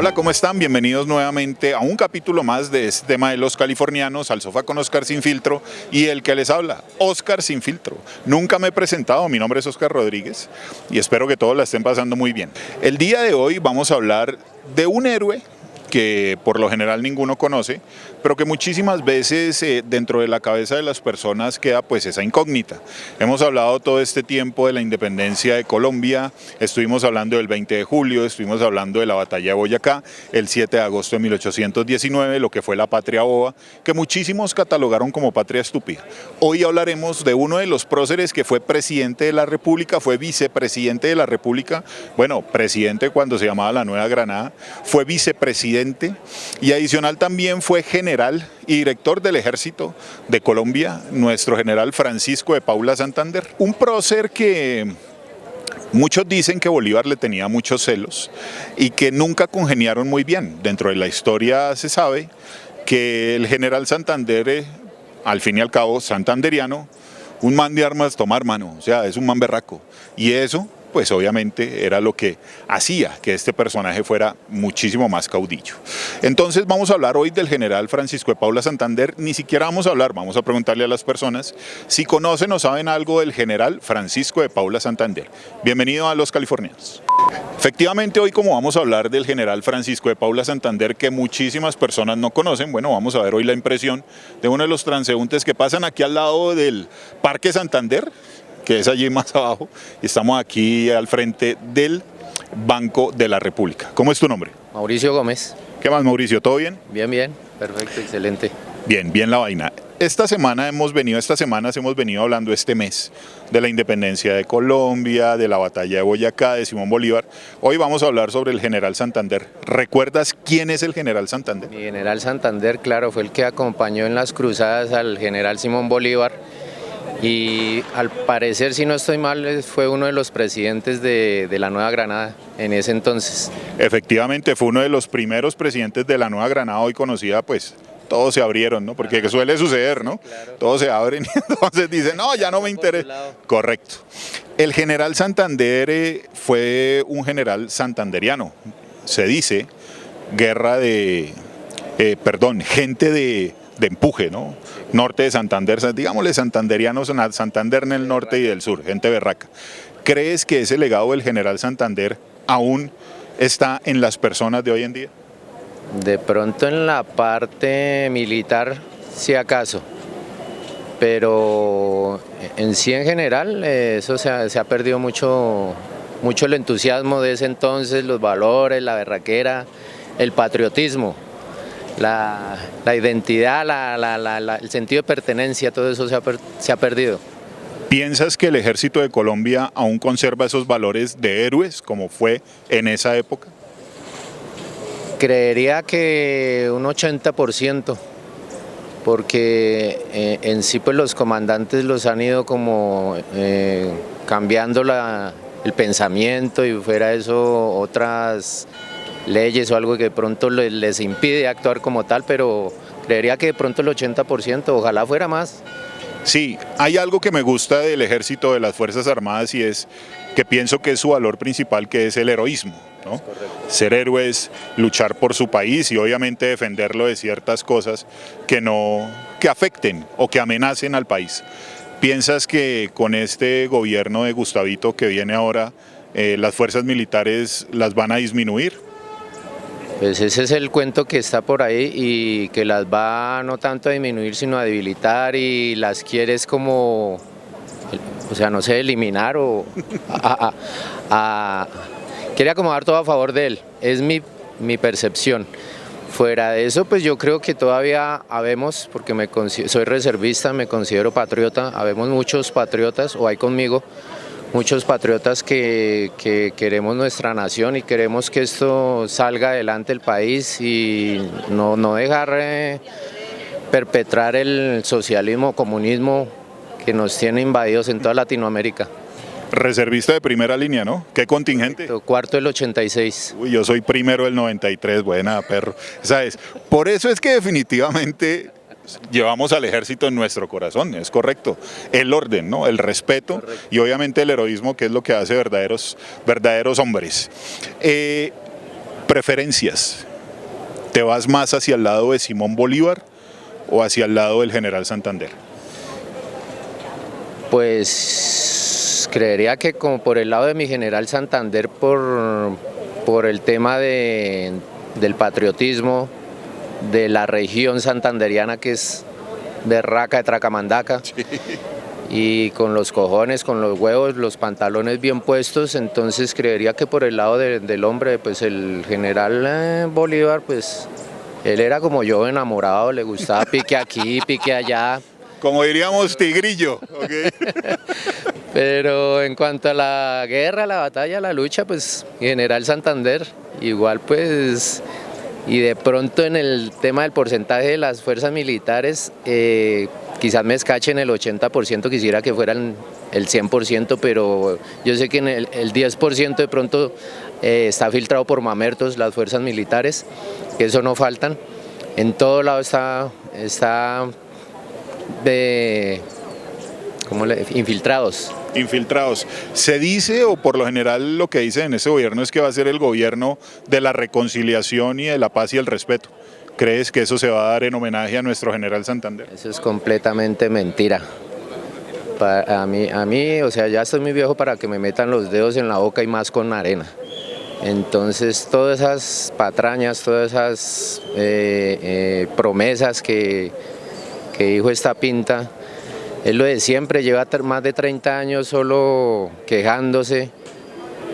Hola, ¿cómo están? Bienvenidos nuevamente a un capítulo más de este tema de los californianos, al sofá con Oscar Sin Filtro y el que les habla, Oscar Sin Filtro. Nunca me he presentado, mi nombre es Oscar Rodríguez y espero que todos la estén pasando muy bien. El día de hoy vamos a hablar de un héroe que por lo general ninguno conoce, pero que muchísimas veces dentro de la cabeza de las personas queda pues esa incógnita. Hemos hablado todo este tiempo de la independencia de Colombia, estuvimos hablando del 20 de julio, estuvimos hablando de la batalla de Boyacá, el 7 de agosto de 1819, lo que fue la patria boba, que muchísimos catalogaron como patria estúpida. Hoy hablaremos de uno de los próceres que fue presidente de la República, fue vicepresidente de la República, bueno, presidente cuando se llamaba la Nueva Granada, fue vicepresidente y adicional también fue general y director del Ejército de Colombia, nuestro general Francisco de Paula Santander. Un prócer que muchos dicen que Bolívar le tenía muchos celos y que nunca congeniaron muy bien. Dentro de la historia se sabe que el general Santander, al fin y al cabo santanderiano, un man de armas tomar mano, o sea, es un man berraco. Y eso pues obviamente era lo que hacía que este personaje fuera muchísimo más caudillo. Entonces vamos a hablar hoy del general Francisco de Paula Santander, ni siquiera vamos a hablar, vamos a preguntarle a las personas si conocen o saben algo del general Francisco de Paula Santander. Bienvenido a Los Californianos. Efectivamente, hoy como vamos a hablar del general Francisco de Paula Santander, que muchísimas personas no conocen, bueno, vamos a ver hoy la impresión de uno de los transeúntes que pasan aquí al lado del Parque Santander, que es allí más abajo, y estamos aquí al frente del Banco de la República. ¿Cómo es tu nombre? Mauricio Gómez. ¿Qué más, Mauricio? ¿Todo bien? Bien, bien, perfecto, excelente. Bien la vaina. Estas semanas hemos venido hablando este mes de la independencia de Colombia, de la batalla de Boyacá, de Simón Bolívar. Hoy vamos a hablar sobre el general Santander. ¿Recuerdas quién es el general Santander? Mi general Santander, claro, fue el que acompañó en las cruzadas al general Simón Bolívar. Y al parecer, si no estoy mal, fue uno de los presidentes de la Nueva Granada en ese entonces. Efectivamente, fue uno de los primeros presidentes de la Nueva Granada, hoy conocida, pues todos se abrieron, ¿no? Porque suele suceder, ¿no? Claro. Todos se abren y entonces dicen, no, ya no me interesa. Correcto. El general Santander fue un general santanderiano. Se dice gente de empuje, ¿no? Norte de Santander, digámosle santanderianos, Santander en el norte y del sur, gente berraca. ¿Crees que ese legado del general Santander aún está en las personas de hoy en día? De pronto en la parte militar, si acaso, pero en sí en general eso se ha perdido mucho el entusiasmo de ese entonces, los valores, la berraquera, el patriotismo. La identidad, el sentido de pertenencia, todo eso se ha perdido. ¿Piensas que el Ejército de Colombia aún conserva esos valores de héroes como fue en esa época? Creería que un 80%, porque en sí pues los comandantes los han ido como cambiando el pensamiento y fuera eso otras leyes o algo que de pronto les impide actuar como tal, pero creería que de pronto el 80%, ojalá fuera más. Sí, hay algo que me gusta del ejército, de las Fuerzas Armadas, y es que pienso que es su valor principal, que es el heroísmo, ¿no? Ser héroes, luchar por su país y obviamente defenderlo de ciertas cosas que afecten o que amenacen al país. ¿Piensas que con este gobierno de Gustavito que viene ahora, las fuerzas militares las van a disminuir? Pues ese es el cuento que está por ahí y que las va no tanto a disminuir sino a debilitar y las quieres como, o sea, no sé, eliminar o quiere acomodar todo a favor de él, es mi percepción. Fuera de eso, pues yo creo que todavía habemos, porque soy reservista, me considero patriota, habemos muchos patriotas, o hay conmigo, muchos patriotas que queremos nuestra nación y queremos que esto salga adelante el país y no dejar perpetrar el socialismo, comunismo que nos tiene invadidos en toda Latinoamérica. Reservista de primera línea, ¿no? ¿Qué contingente? Cuarto del 86. Uy, yo soy primero del 93, buena, perro. ¿Sabes? Por eso es que definitivamente llevamos al ejército en nuestro corazón, es correcto. El orden, ¿no? El respeto. Correcto. Y obviamente el heroísmo, que es lo que hace verdaderos hombres. Preferencias. ¿Te vas más hacia el lado de Simón Bolívar o hacia el lado del General Santander? Pues creería que como por el lado de mi General Santander, por el tema del patriotismo, de la región santanderiana que es berraca de Tracamandaca. Sí. Y con los cojones, con los huevos, los pantalones bien puestos, entonces creería que por el lado del hombre, pues el General Bolívar, pues él era como yo, enamorado, le gustaba pique aquí, pique allá. Como diríamos, tigrillo. Okay. Pero en cuanto a la guerra, la batalla, la lucha, pues General Santander, igual pues, y de pronto en el tema del porcentaje de las fuerzas militares, quizás me escachen el 80%, quisiera que fueran el 100%, pero yo sé que en el 10% de pronto está filtrado por mamertos las fuerzas militares, que eso no faltan. En todo lado está infiltrados. Infiltrados. Se dice, o por lo general lo que dicen en ese gobierno es que va a ser el gobierno de la reconciliación y de la paz y el respeto. ¿Crees que eso se va a dar en homenaje a nuestro General Santander? Eso es completamente mentira. A mí, o sea, ya estoy muy viejo para que me metan los dedos en la boca y más con arena. Entonces, todas esas patrañas, todas esas promesas que dijo esta pinta, es lo de siempre, lleva más de 30 años solo quejándose,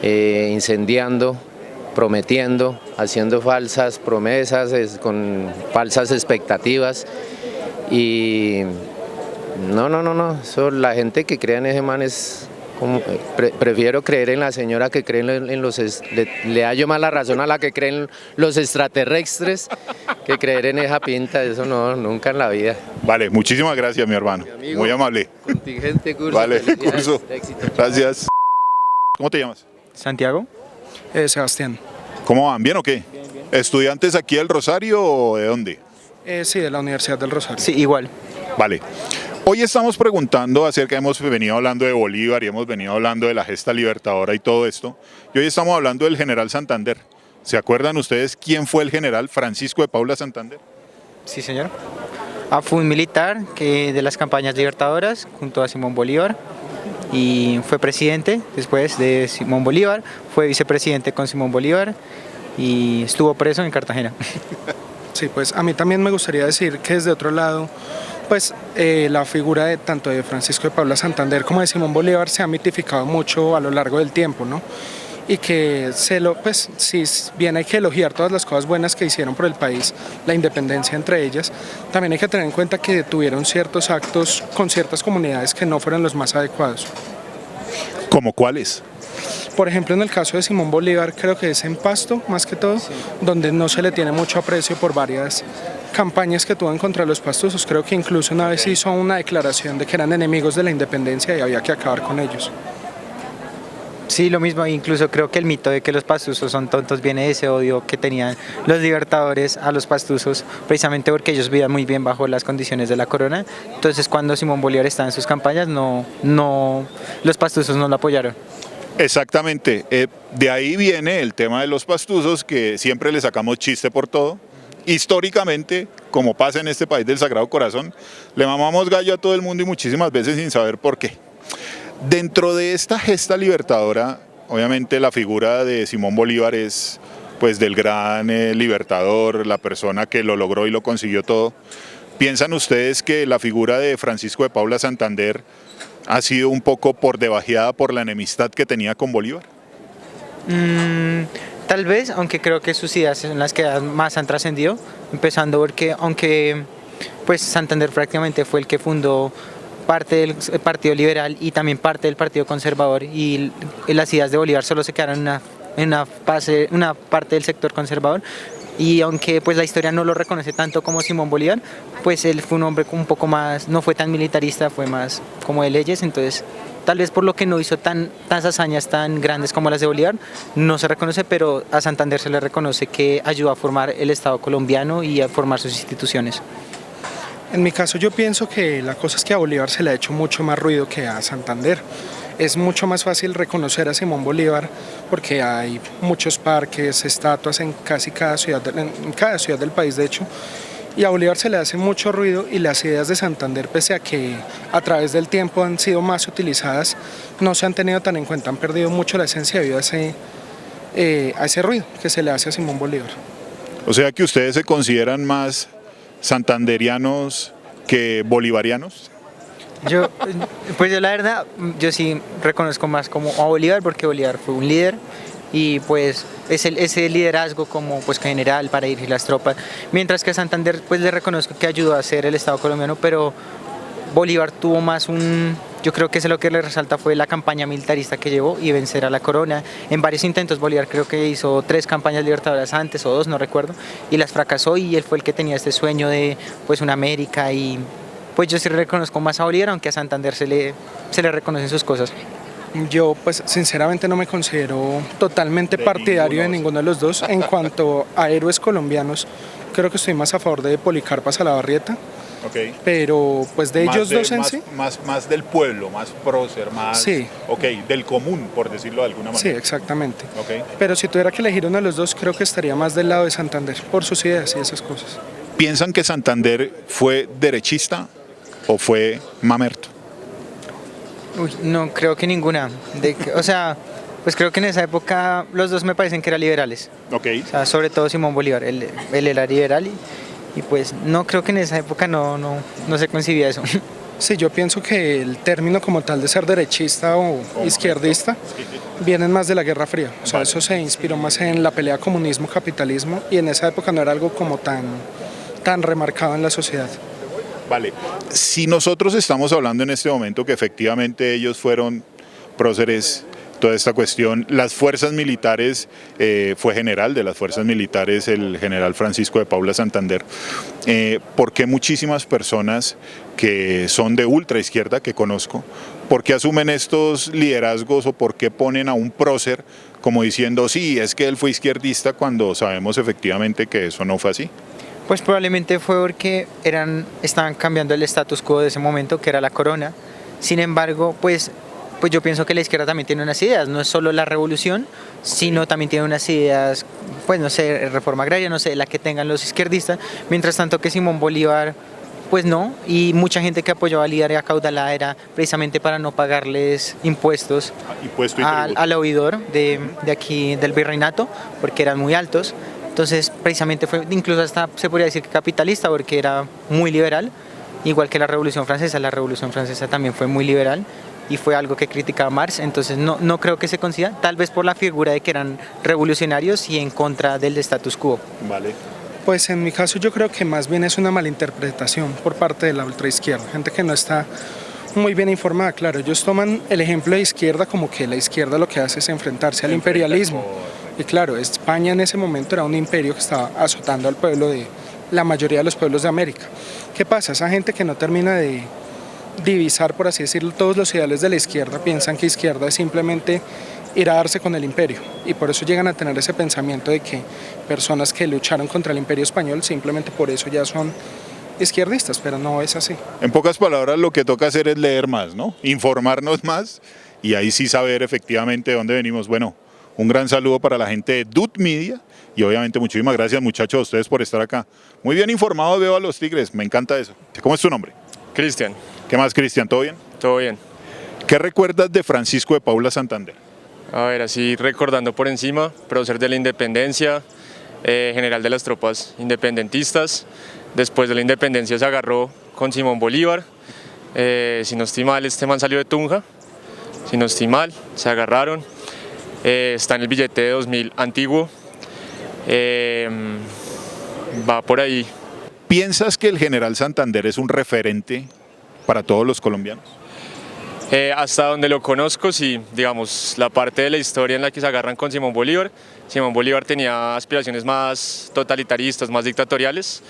incendiando, prometiendo, haciendo falsas promesas, con falsas expectativas. Y no, eso, la gente que cree en ese man es... prefiero creer en la señora que cree en los... Le hallo más la razón a la que creen los extraterrestres que creer en esa pinta. Eso no, nunca en la vida. Vale, muchísimas gracias, mi hermano. Mi amigo, muy amable. Contingente Curso. Vale, Curso. Gracias. ¿Cómo te llamas? Santiago. Sebastián. ¿Cómo van? ¿Bien o qué? Bien. ¿Estudiantes aquí del Rosario o de dónde? Sí, de la Universidad del Rosario. Sí, igual. Vale. Hoy estamos preguntando acerca, hemos venido hablando de Bolívar y hemos venido hablando de la gesta libertadora y todo esto. Y hoy estamos hablando del General Santander. ¿Se acuerdan ustedes quién fue el general Francisco de Paula Santander? Sí, señor. Fue un militar de las campañas libertadoras junto a Simón Bolívar y fue presidente después de Simón Bolívar, fue vicepresidente con Simón Bolívar y estuvo preso en Cartagena. Sí, pues a mí también me gustaría decir que desde otro lado, pues la figura tanto de Francisco de Paula Santander como de Simón Bolívar se ha mitificado mucho a lo largo del tiempo, ¿no? Y que pues si bien hay que elogiar todas las cosas buenas que hicieron por el país, la independencia entre ellas, también hay que tener en cuenta que tuvieron ciertos actos con ciertas comunidades que no fueron los más adecuados. ¿Cómo cuáles? Por ejemplo, en el caso de Simón Bolívar, creo que es en Pasto, más que todo, sí, donde no se le tiene mucho aprecio por varias campañas que tuvo en contra de los pastusos. Creo que incluso una vez hizo una declaración de que eran enemigos de la independencia y había que acabar con ellos. Sí, lo mismo, incluso creo que el mito de que los pastusos son tontos viene de ese odio que tenían los libertadores a los pastusos, precisamente porque ellos vivían muy bien bajo las condiciones de la corona. Entonces, cuando Simón Bolívar estaba en sus campañas, los pastusos no lo apoyaron. Exactamente, de ahí viene el tema de los pastusos, que siempre le sacamos chiste por todo. Históricamente, como pasa en este país del Sagrado Corazón, le mamamos gallo a todo el mundo y muchísimas veces sin saber por qué. Dentro de esta gesta libertadora, obviamente la figura de Simón Bolívar es pues del gran libertador, la persona que lo logró y lo consiguió todo. ¿Piensan ustedes que la figura de Francisco de Paula Santander ha sido un poco por debajeada por la enemistad que tenía con Bolívar? Tal vez, aunque creo que sus ideas son las que más han trascendido, empezando porque aunque pues Santander prácticamente fue el que fundó parte del Partido Liberal y también parte del Partido Conservador, y las ideas de Bolívar solo se quedaron en una parte del sector conservador, y aunque pues la historia no lo reconoce tanto como Simón Bolívar, pues él fue un hombre un poco más, no fue tan militarista, fue más como de leyes. Entonces tal vez por lo que no hizo tantas hazañas tan grandes como las de Bolívar, no se reconoce, pero a Santander se le reconoce que ayudó a formar el Estado colombiano y a formar sus instituciones. En mi caso yo pienso que la cosa es que a Bolívar se le ha hecho mucho más ruido que a Santander. es mucho más fácil reconocer a Simón Bolívar porque hay muchos parques, estatuas en casi en cada ciudad del país, de hecho. Y a Bolívar se le hace mucho ruido y las ideas de Santander, pese a que a través del tiempo han sido más utilizadas, no se han tenido tan en cuenta, han perdido mucho la esencia debido a ese ruido que se le hace a Simón Bolívar. O sea que ustedes se consideran más santanderianos que bolivarianos. Pues yo la verdad, yo sí reconozco más como a Bolívar porque Bolívar fue un líder y pues ese liderazgo como pues general para dirigir las tropas, mientras que a Santander pues le reconozco que ayudó a hacer el Estado colombiano, pero Bolívar tuvo más yo creo que lo que le resalta fue la campaña militarista que llevó y vencer a la corona. En varios intentos Bolívar creo que hizo 3 campañas libertadoras antes o 2, no recuerdo, y las fracasó y él fue el que tenía este sueño de pues una América y pues yo sí reconozco más a Bolívar, aunque a Santander se le reconocen sus cosas. Yo pues sinceramente no me considero totalmente partidario de ninguno de los dos. En cuanto a héroes colombianos, creo que estoy más a favor de Policarpa Salabarrieta. Okay. Pero pues de ellos dos en sí. Más del pueblo, más prócer, más sí. Del común, por decirlo de alguna manera. Sí, exactamente. Okay. Pero si tuviera que elegir uno de los dos, creo que estaría más del lado de Santander, por sus ideas y esas cosas. ¿Piensan que Santander fue derechista o fue mamerto? No, creo que ninguna. O sea, pues creo que en esa época los dos me parecen que eran liberales. Okay. O sea, sobre todo Simón Bolívar, él era liberal y pues no creo que en esa época no se concibía eso. Sí, yo pienso que el término como tal de ser derechista o izquierdista vienen más de la Guerra Fría. O sea, eso se inspiró más en la pelea comunismo-capitalismo y en esa época no era algo como tan remarcado en la sociedad. Vale, si nosotros estamos hablando en este momento que efectivamente ellos fueron próceres, toda esta cuestión, las fuerzas militares, fue general de las fuerzas militares el general Francisco de Paula Santander, ¿por qué muchísimas personas que son de ultra izquierda, que conozco, por qué asumen estos liderazgos o por qué ponen a un prócer como diciendo, sí, es que él fue izquierdista cuando sabemos efectivamente que eso no fue así? Pues probablemente fue porque estaban cambiando el status quo de ese momento, que era la corona. Sin embargo, pues yo pienso que la izquierda también tiene unas ideas, no es solo la revolución, sino también tiene unas ideas, pues no sé, reforma agraria, no sé, la que tengan los izquierdistas, mientras tanto que Simón Bolívar, pues no, y mucha gente que apoyaba a Líder y a Caudalá era precisamente para no pagarles impuestos al oidor de aquí del virreinato, porque eran muy altos. Entonces, precisamente fue, incluso hasta se podría decir que capitalista, porque era muy liberal, igual que la Revolución Francesa también fue muy liberal y fue algo que criticaba Marx, entonces no creo que se consiga, tal vez por la figura de que eran revolucionarios y en contra del status quo. Vale. Pues en mi caso yo creo que más bien es una malinterpretación por parte de la ultraizquierda, gente que no está muy bien informada, claro, ellos toman el ejemplo de izquierda como que la izquierda lo que hace es enfrentarse al imperialismo. Y claro, España en ese momento era un imperio que estaba azotando al pueblo de la mayoría de los pueblos de América. ¿Qué pasa? Esa gente que no termina de divisar, por así decirlo, todos los ideales de la izquierda, piensan que izquierda es simplemente ir a darse con el imperio. Y por eso llegan a tener ese pensamiento de que personas que lucharon contra el imperio español simplemente por eso ya son izquierdistas, pero no es así. En pocas palabras, lo que toca hacer es leer más, ¿no? Informarnos más y ahí sí saber efectivamente de dónde venimos. Bueno, un gran saludo para la gente de DUT Media y obviamente muchísimas gracias, muchachos, a ustedes por estar acá. Muy bien informados veo a los Tigres, me encanta eso. ¿Cómo es tu nombre? Cristian. ¿Qué más, Cristian? ¿Todo bien? Todo bien. ¿Qué recuerdas de Francisco de Paula Santander? A ver, así recordando por encima, prócer de la independencia, general de las tropas independentistas. Después de la independencia se agarró con Simón Bolívar. Si no estoy mal, este man salió de Tunja. Si no estoy mal, se agarraron. Está en el billete de 2000 antiguo. Va por ahí. ¿Piensas que el general Santander es un referente para todos los colombianos? Hasta donde lo conozco, sí, digamos, la parte de la historia en la que se agarran con Simón Bolívar tenía aspiraciones más totalitaristas, más dictatoriales.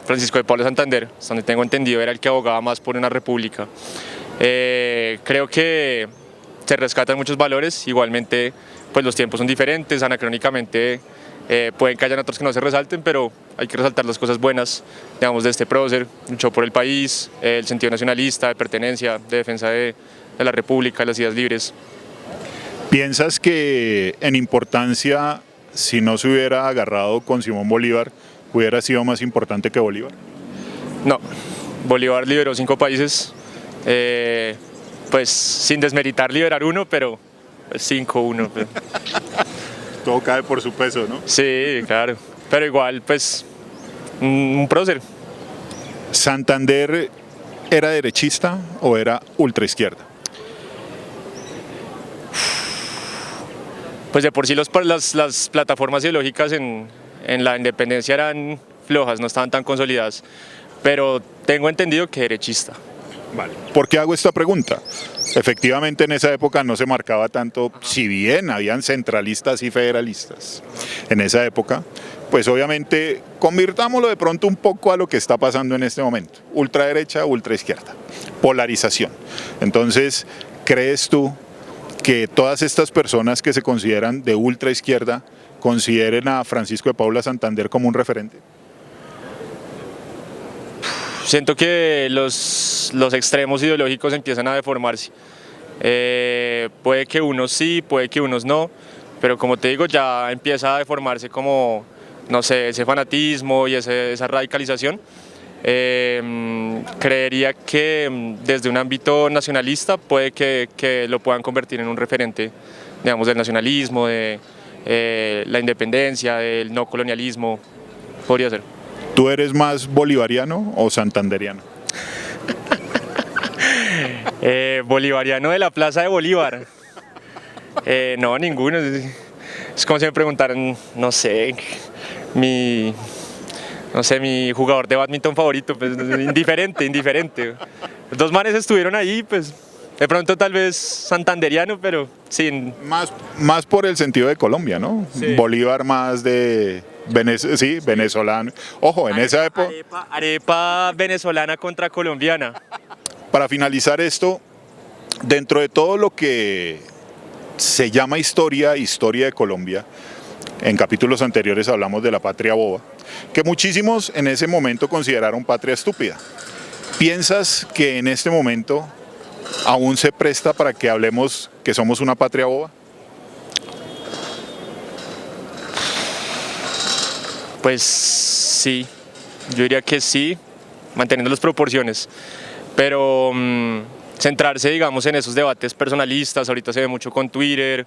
Francisco de Paula Santander, hasta donde tengo entendido, era el que abogaba más por una república. Creo que se rescatan muchos valores, igualmente pues los tiempos son diferentes, anacrónicamente pueden que hayan otros que no se resalten, pero hay que resaltar las cosas buenas, digamos, de este prócer. Luchó por el país, el sentido nacionalista, de pertenencia, de defensa de de la República, de las ideas libres. ¿Piensas que en importancia, si no se hubiera agarrado con Simón Bolívar, hubiera sido más importante que Bolívar? No, Bolívar liberó 5 países, pues sin desmeritar liberar uno, pero 5-1. Pues. Todo cae por su peso, ¿no? Sí, claro, pero igual, pues, un prócer. ¿Santander era derechista o era ultraizquierda? Pues de por sí las plataformas ideológicas en la independencia eran flojas, no estaban tan consolidadas, pero tengo entendido que derechista. Vale. ¿Por qué hago esta pregunta? Efectivamente en esa época no se marcaba tanto, si bien habían centralistas y federalistas en esa época, pues obviamente convirtámoslo de pronto un poco a lo que está pasando en este momento, ultraderecha, ultraizquierda, polarización. Entonces, ¿crees tú que todas estas personas que se consideran de ultraizquierda consideren a Francisco de Paula Santander como un referente? Siento que los extremos ideológicos empiezan a deformarse. Puede que unos sí, puede que unos no, pero como te digo, ya empieza a deformarse como, no sé, ese fanatismo y esa radicalización. Creería que desde un ámbito nacionalista puede que lo puedan convertir en un referente, digamos, del nacionalismo, de la independencia, del no colonialismo, podría ser. ¿Tú eres más bolivariano o santanderiano? Bolivariano de la Plaza de Bolívar. No, ninguno. Es como si me preguntaran, no sé, mi jugador de bádminton favorito, pues indiferente. Los 2 manes estuvieron ahí, pues de pronto tal vez santanderiano, pero sin... Más por el sentido de Colombia, ¿no? Sí. Bolívar más de venezolano. Ojo, en esa época... Arepa venezolana contra colombiana. Para finalizar esto, dentro de todo lo que se llama historia de Colombia, en capítulos anteriores hablamos de la patria boba, que muchísimos en ese momento consideraron patria estúpida. ¿Piensas que en este momento aún se presta para que hablemos que somos una patria boba? Pues sí, yo diría que sí, manteniendo las proporciones, pero centrarse, digamos, en esos debates personalistas, ahorita se ve mucho con Twitter,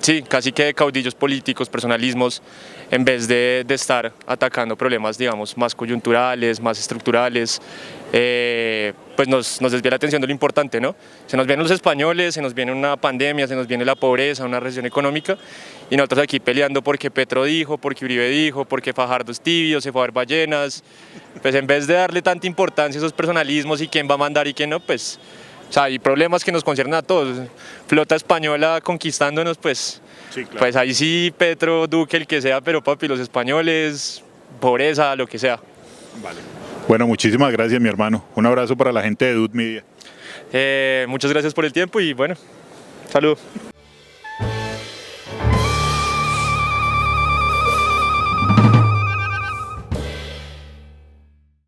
sí, casi que de caudillos políticos, personalismos, en vez de estar atacando problemas, digamos, más coyunturales, más estructurales, pues nos desvía la atención de lo importante, ¿no? Se nos vienen los españoles, se nos viene una pandemia, se nos viene la pobreza, una recesión económica, y nosotros aquí peleando porque Petro dijo, porque Uribe dijo, porque Fajardo es tibio, se fue a ver ballenas, pues en vez de darle tanta importancia a esos personalismos y quién va a mandar y quién no, pues... O sea, hay problemas que nos conciernen a todos. Flota española conquistándonos, pues, sí, claro. Pues ahí sí, Petro, Duque, el que sea, pero papi, los españoles, pobreza, lo que sea. Vale. Bueno, muchísimas gracias, mi hermano. Un abrazo para la gente de Dud Media. Muchas gracias por el tiempo y bueno, saludos.